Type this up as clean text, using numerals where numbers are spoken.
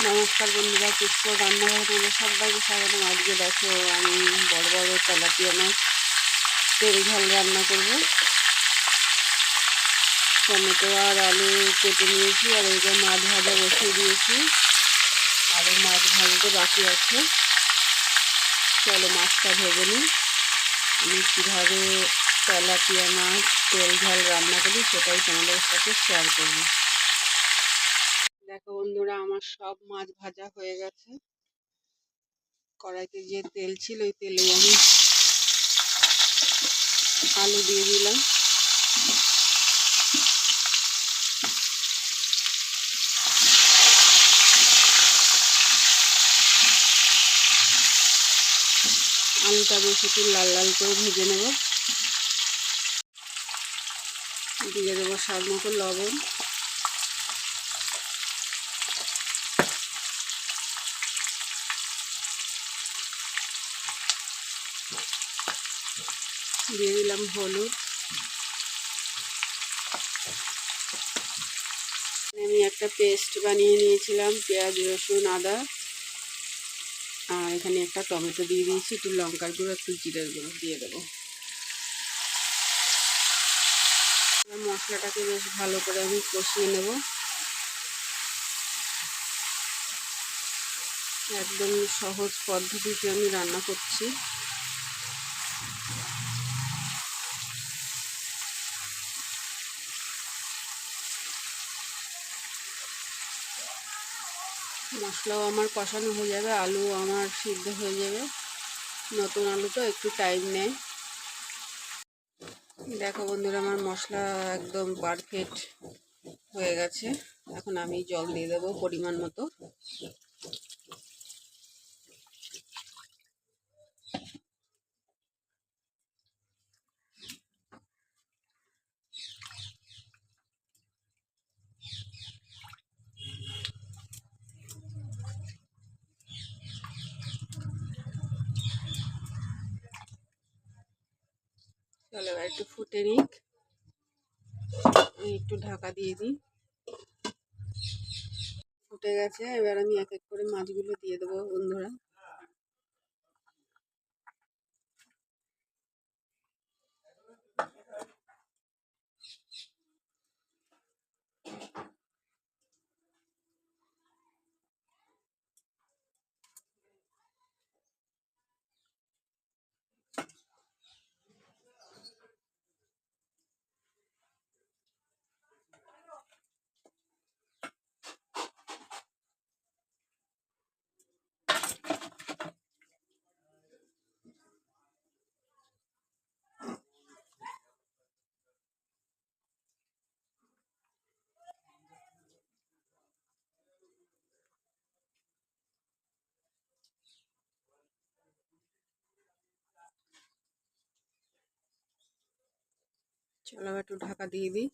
নমস্কার বন্ধুরা, পুষ্প রান্নাঘরে তোমাদের সবাইকে স্বাগতম। আজকে দেখো আমি বড় বড় তেলাপিয়া মাছ তেল ঝাল রান্না করব। টমেটো আর আলু কেটে নিয়েছি, আর ওইটা মাছ ভাজা বসিয়ে দিয়েছি, আরও মাছ ভাজতে বাকি আছে। চলো মাছটা ভেজে নিই। আমি কীভাবে তেলাপিয়া মাছ তেল ঝাল রান্না করি সেটাই তোমাদের সাথে শেয়ার করব। দেখো বন্ধুরা, আমার সব মাছ ভাজা হয়ে গেছে। কড়াইতে যে তেল ছিল ওই তেলে আমি আলু দিয়ে দিলাম। আলুটা বেশ একটু লাল লাল করে ভেজে নেব। দিয়ে দেবো স্বাদ মতো লবণ, দিয়ে দিলাম হলুদ। আমি একটা পেস্ট বানিয়ে নিয়েছিলাম পেঁয়াজ রসুন আদা, আর এখানে একটা টমেটো দিয়ে দিয়েছি, একটু লঙ্কার গুঁড়ো একটু জিরের গুঁড়ো দিয়ে দেবো। মশলাটাকে বেশ ভালো করে আমি কষিয়ে নেব। একদম সহজ পদ্ধতিতে আমি রান্না করছি। মশলাও আমার কষানো হয়ে যাবে, আলু আমার সিদ্ধ হয়ে যাবে। নতুন আলু তো একটু টাইম নেয়। দেখো বন্ধুরা, আমার মশলা একদম পারফেক্ট হয়ে গেছে। এখন আমি জল দিয়ে দেবো পরিমাণ মতো। চলো এবার একটু ফুটে নিক, একটু ঢাকা দিয়ে দিই। ফুটে গেছে, এবার আমি এক এক করে মাছগুলো দিয়ে দেবো বন্ধুরা। চলো একটু ঢাকা দিয়ে দিই।